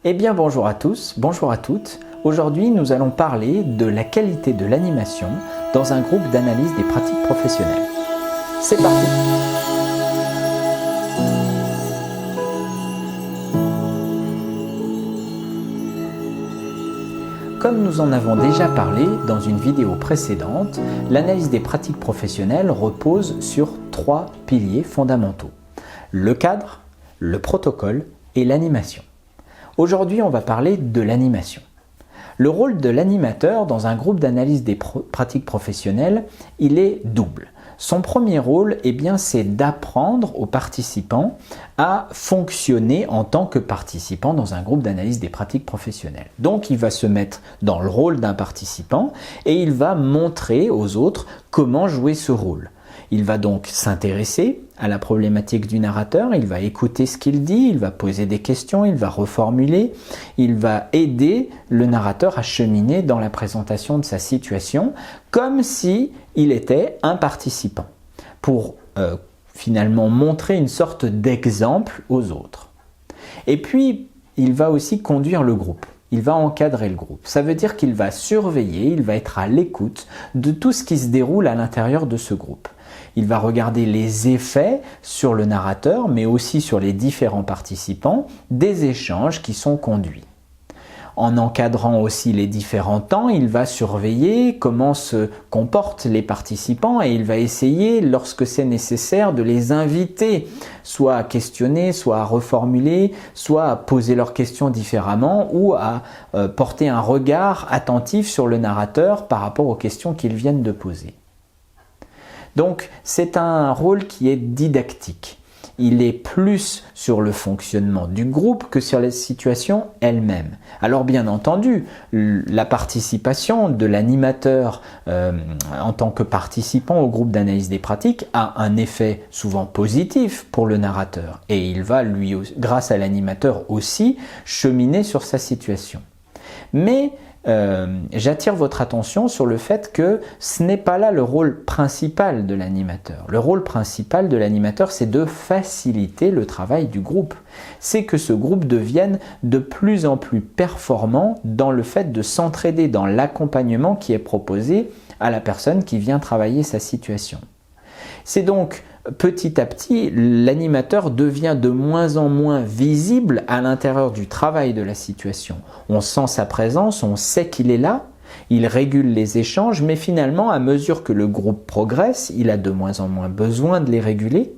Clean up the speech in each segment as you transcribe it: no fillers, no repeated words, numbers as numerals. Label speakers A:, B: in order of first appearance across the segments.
A: Eh bien bonjour à tous, bonjour à toutes. Aujourd'hui nous allons parler de la qualité de l'animation dans un groupe d'analyse des pratiques professionnelles. C'est parti! Comme nous en avons déjà parlé dans une vidéo précédente, l'analyse des pratiques professionnelles repose sur 3 piliers fondamentaux: le cadre, le protocole et l'animation. Aujourd'hui, on va parler de l'animation. Le rôle de l'animateur dans un groupe d'analyse des pratiques professionnelles, il est double. Son premier rôle, c'est d'apprendre aux participants à fonctionner en tant que participants dans un groupe d'analyse des pratiques professionnelles. Donc, il va se mettre dans le rôle d'un participant et il va montrer aux autres comment jouer ce rôle. Il va donc s'intéresser à la problématique du narrateur, il va écouter ce qu'il dit, il va poser des questions, il va reformuler, il va aider le narrateur à cheminer dans la présentation de sa situation comme si il était un participant pour finalement montrer une sorte d'exemple aux autres. Et puis, il va aussi conduire le groupe. Il va encadrer le groupe. Ça veut dire qu'il va surveiller, il va être à l'écoute de tout ce qui se déroule à l'intérieur de ce groupe. Il va regarder les effets sur le narrateur, mais aussi sur les différents participants, des échanges qui sont conduits. En encadrant aussi les différents temps, il va surveiller comment se comportent les participants et il va essayer, lorsque c'est nécessaire, de les inviter soit à questionner, soit à reformuler, soit à poser leurs questions différemment ou à porter un regard attentif sur le narrateur par rapport aux questions qu'ils viennent de poser. Donc, c'est un rôle qui est didactique. Il est plus sur le fonctionnement du groupe que sur les situations elles-mêmes. Alors bien entendu, la participation de l'animateur en tant que participant au groupe d'analyse des pratiques a un effet souvent positif pour le narrateur et il va, lui, grâce à l'animateur aussi, cheminer sur sa situation. Mais j'attire votre attention sur le fait que ce n'est pas là le rôle principal de l'animateur. Le rôle principal de l'animateur, c'est de faciliter le travail du groupe. C'est que ce groupe devienne de plus en plus performant dans le fait de s'entraider dans l'accompagnement qui est proposé à la personne qui vient travailler sa situation. C'est donc petit à petit, l'animateur devient de moins en moins visible à l'intérieur du travail de la situation. On sent sa présence, on sait qu'il est là, il régule les échanges, mais finalement, à mesure que le groupe progresse, il a de moins en moins besoin de les réguler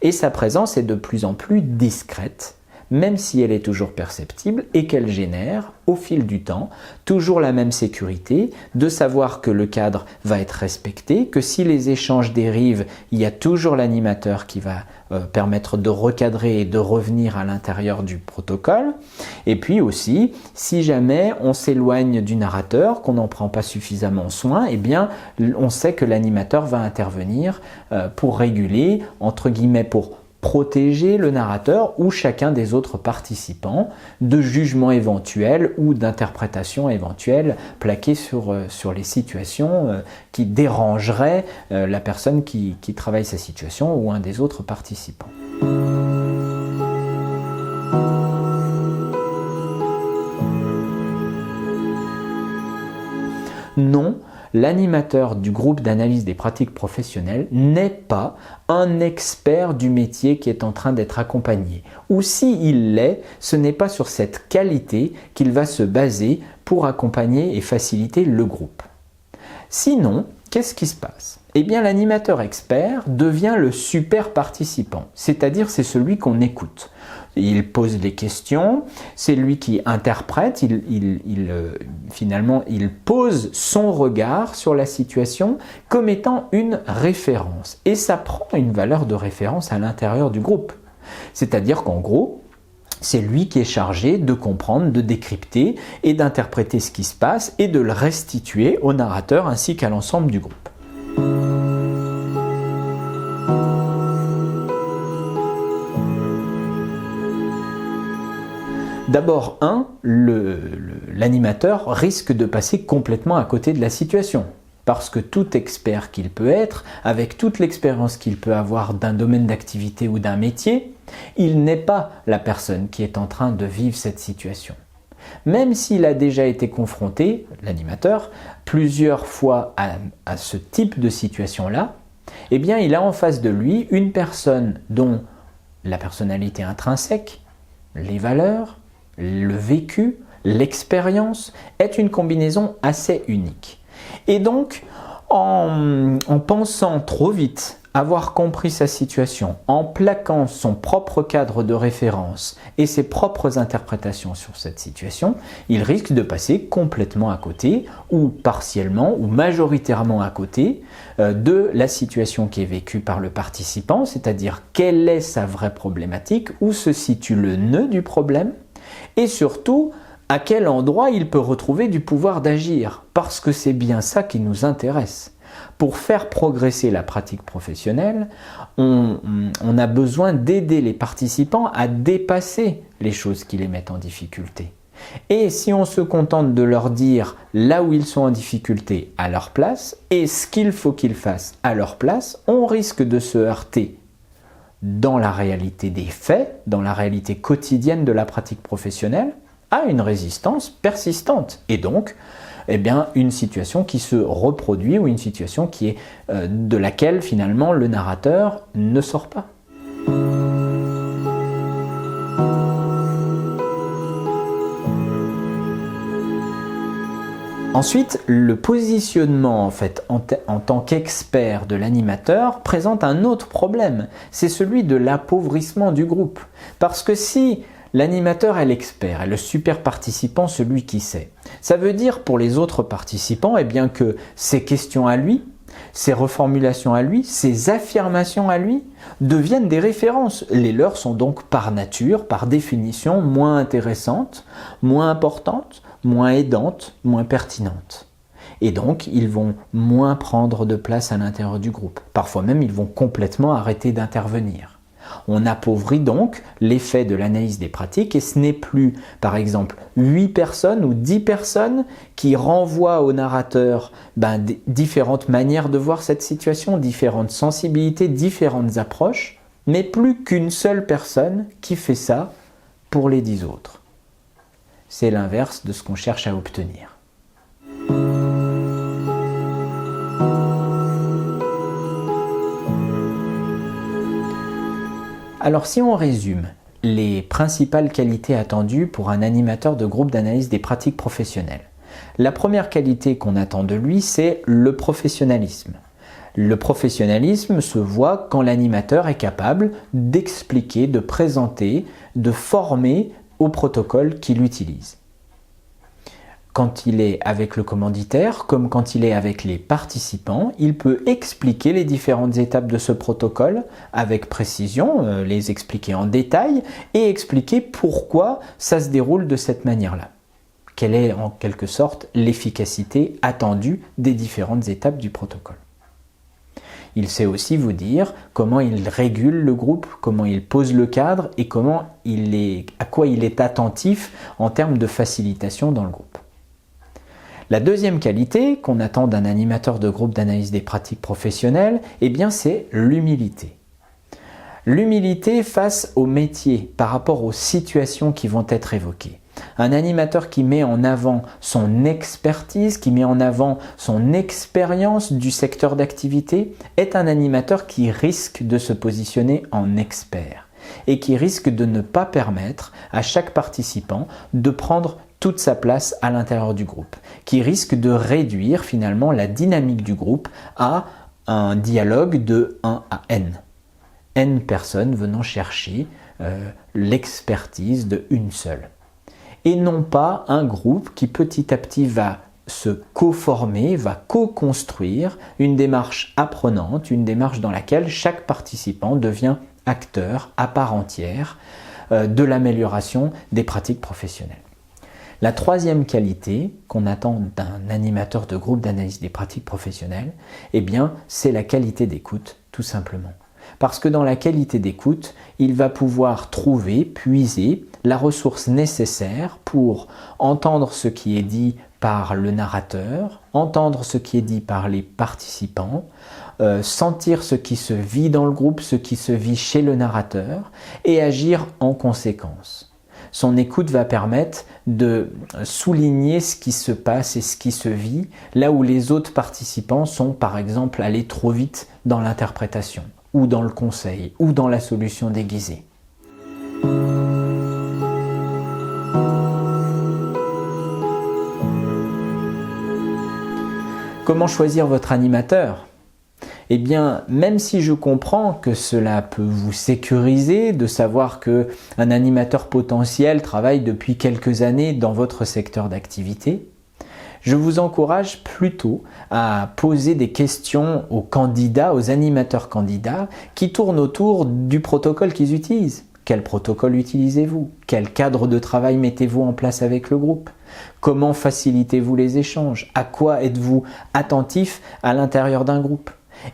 A: et sa présence est de plus en plus discrète, même si elle est toujours perceptible et qu'elle génère, au fil du temps, toujours la même sécurité, de savoir que le cadre va être respecté, que si les échanges dérivent, il y a toujours l'animateur qui va permettre de recadrer et de revenir à l'intérieur du protocole. Et puis aussi, si jamais on s'éloigne du narrateur, qu'on n'en prend pas suffisamment soin, on sait que l'animateur va intervenir pour réguler, entre guillemets, pour protéger le narrateur ou chacun des autres participants de jugements éventuels ou d'interprétations éventuelles plaquées sur les situations qui dérangeraient la personne qui travaille sa situation ou un des autres participants. Non, l'animateur du groupe d'analyse des pratiques professionnelles n'est pas un expert du métier qui est en train d'être accompagné. Ou s'il l'est, ce n'est pas sur cette qualité qu'il va se baser pour accompagner et faciliter le groupe. Sinon, qu'est-ce qui se passe ? L'animateur expert devient le super participant, c'est-à-dire c'est celui qu'on écoute. Il pose les questions, c'est lui qui interprète, finalement il pose son regard sur la situation comme étant une référence. Et ça prend une valeur de référence à l'intérieur du groupe. C'est-à-dire qu'en gros, c'est lui qui est chargé de comprendre, de décrypter et d'interpréter ce qui se passe et de le restituer au narrateur ainsi qu'à l'ensemble du groupe. D'abord, l'animateur risque de passer complètement à côté de la situation. parce que tout expert qu'il peut être, avec toute l'expérience qu'il peut avoir d'un domaine d'activité ou d'un métier, il n'est pas la personne qui est en train de vivre cette situation. Même s'il a déjà été confronté, l'animateur, plusieurs fois à ce type de situation-là, eh bien, il a en face de lui une personne dont la personnalité intrinsèque, les valeurs, le vécu, l'expérience est une combinaison assez unique. Et donc, en pensant trop vite, avoir compris sa situation, en plaquant son propre cadre de référence et ses propres interprétations sur cette situation, il risque de passer complètement à côté, ou partiellement, ou majoritairement à côté de la situation qui est vécue par le participant, c'est-à-dire quelle est sa vraie problématique, où se situe le nœud du problème, et surtout, à quel endroit il peut retrouver du pouvoir d'agir, parce que c'est bien ça qui nous intéresse. Pour faire progresser la pratique professionnelle, on a besoin d'aider les participants à dépasser les choses qui les mettent en difficulté. Et si on se contente de leur dire là où ils sont en difficulté à leur place et ce qu'il faut qu'ils fassent à leur place, on risque de se heurter dans la réalité des faits, dans la réalité quotidienne de la pratique professionnelle, à une résistance persistante et donc une situation qui se reproduit ou une situation qui est, de laquelle finalement le narrateur ne sort pas. Ensuite, le positionnement en tant qu'expert de l'animateur présente un autre problème, c'est celui de l'appauvrissement du groupe. Parce que si l'animateur est l'expert et le super participant celui qui sait, ça veut dire pour les autres participants que ses questions à lui, ses reformulations à lui, ses affirmations à lui deviennent des références. Les leurs sont donc par nature, par définition, moins intéressantes, moins importantes, moins aidantes, moins pertinentes. Et donc, ils vont moins prendre de place à l'intérieur du groupe. Parfois même, ils vont complètement arrêter d'intervenir. On appauvrit donc l'effet de l'analyse des pratiques et ce n'est plus, par exemple, 8 personnes ou 10 personnes qui renvoient au narrateur différentes manières de voir cette situation, différentes sensibilités, différentes approches, mais plus qu'une seule personne qui fait ça pour les 10 autres. C'est l'inverse de ce qu'on cherche à obtenir. Alors si on résume les principales qualités attendues pour un animateur de groupe d'analyse des pratiques professionnelles, la première qualité qu'on attend de lui, c'est le professionnalisme. Le professionnalisme se voit quand l'animateur est capable d'expliquer, de présenter, de former au protocole qu'il utilise. Quand il est avec le commanditaire, comme quand il est avec les participants, il peut expliquer les différentes étapes de ce protocole avec précision, les expliquer en détail et expliquer pourquoi ça se déroule de cette manière-là. Quelle est en quelque sorte l'efficacité attendue des différentes étapes du protocole. Il sait aussi vous dire comment il régule le groupe, comment il pose le cadre et à quoi il est attentif en termes de facilitation dans le groupe. La deuxième qualité qu'on attend d'un animateur de groupe d'analyse des pratiques professionnelles, c'est l'humilité. L'humilité face au métier par rapport aux situations qui vont être évoquées. Un animateur qui met en avant son expertise, qui met en avant son expérience du secteur d'activité, est un animateur qui risque de se positionner en expert et qui risque de ne pas permettre à chaque participant de prendre toute sa place à l'intérieur du groupe, qui risque de réduire finalement la dynamique du groupe à un dialogue de 1 à N. N personnes venant chercher l'expertise de une seule. Et non pas un groupe qui petit à petit va se co-former, va co-construire une démarche apprenante, une démarche dans laquelle chaque participant devient acteur à part entière de l'amélioration des pratiques professionnelles. La troisième qualité qu'on attend d'un animateur de groupe d'analyse des pratiques professionnelles, c'est la qualité d'écoute, tout simplement. Parce que dans la qualité d'écoute, il va pouvoir trouver, puiser la ressource nécessaire pour entendre ce qui est dit par le narrateur, entendre ce qui est dit par les participants, sentir ce qui se vit dans le groupe, ce qui se vit chez le narrateur et agir en conséquence. Son écoute va permettre de souligner ce qui se passe et ce qui se vit, là où les autres participants sont par exemple allés trop vite dans l'interprétation, ou dans le conseil, ou dans la solution déguisée. Comment choisir votre animateur ? Eh bien, même si je comprends que cela peut vous sécuriser de savoir qu'un animateur potentiel travaille depuis quelques années dans votre secteur d'activité, je vous encourage plutôt à poser des questions aux candidats, aux animateurs candidats, qui tournent autour du protocole qu'ils utilisent. Quel protocole utilisez-vous? Quel cadre de travail mettez-vous en place avec le groupe? Comment facilitez-vous les échanges? À quoi êtes-vous attentif à l'intérieur d'un groupe?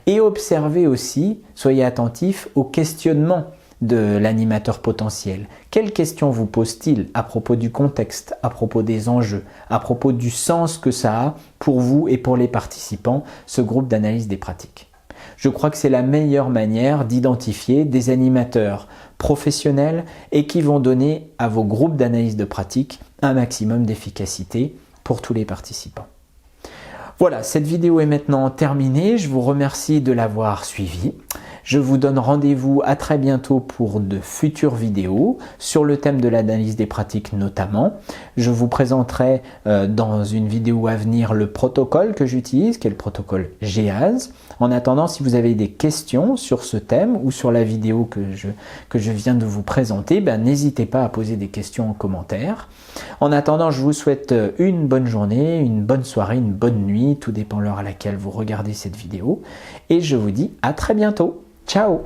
A: Et observez aussi, soyez attentif aux questionnements de l'animateur potentiel. Quelles questions vous pose-t-il à propos du contexte, à propos des enjeux, à propos du sens que ça a pour vous et pour les participants, ce groupe d'analyse des pratiques? Je crois que c'est la meilleure manière d'identifier des animateurs professionnels et qui vont donner à vos groupes d'analyse de pratique un maximum d'efficacité pour tous les participants. Voilà, cette vidéo est maintenant terminée. Je vous remercie de l'avoir suivie. Je vous donne rendez-vous à très bientôt pour de futures vidéos sur le thème de l'analyse des pratiques notamment. Je vous présenterai dans une vidéo à venir le protocole que j'utilise, qui est le protocole GEAS. En attendant, si vous avez des questions sur ce thème ou sur la vidéo que je viens de vous présenter, n'hésitez pas à poser des questions en commentaire. En attendant, je vous souhaite une bonne journée, une bonne soirée, une bonne nuit, tout dépend de l'heure à laquelle vous regardez cette vidéo. Et je vous dis à très bientôt. Ciao!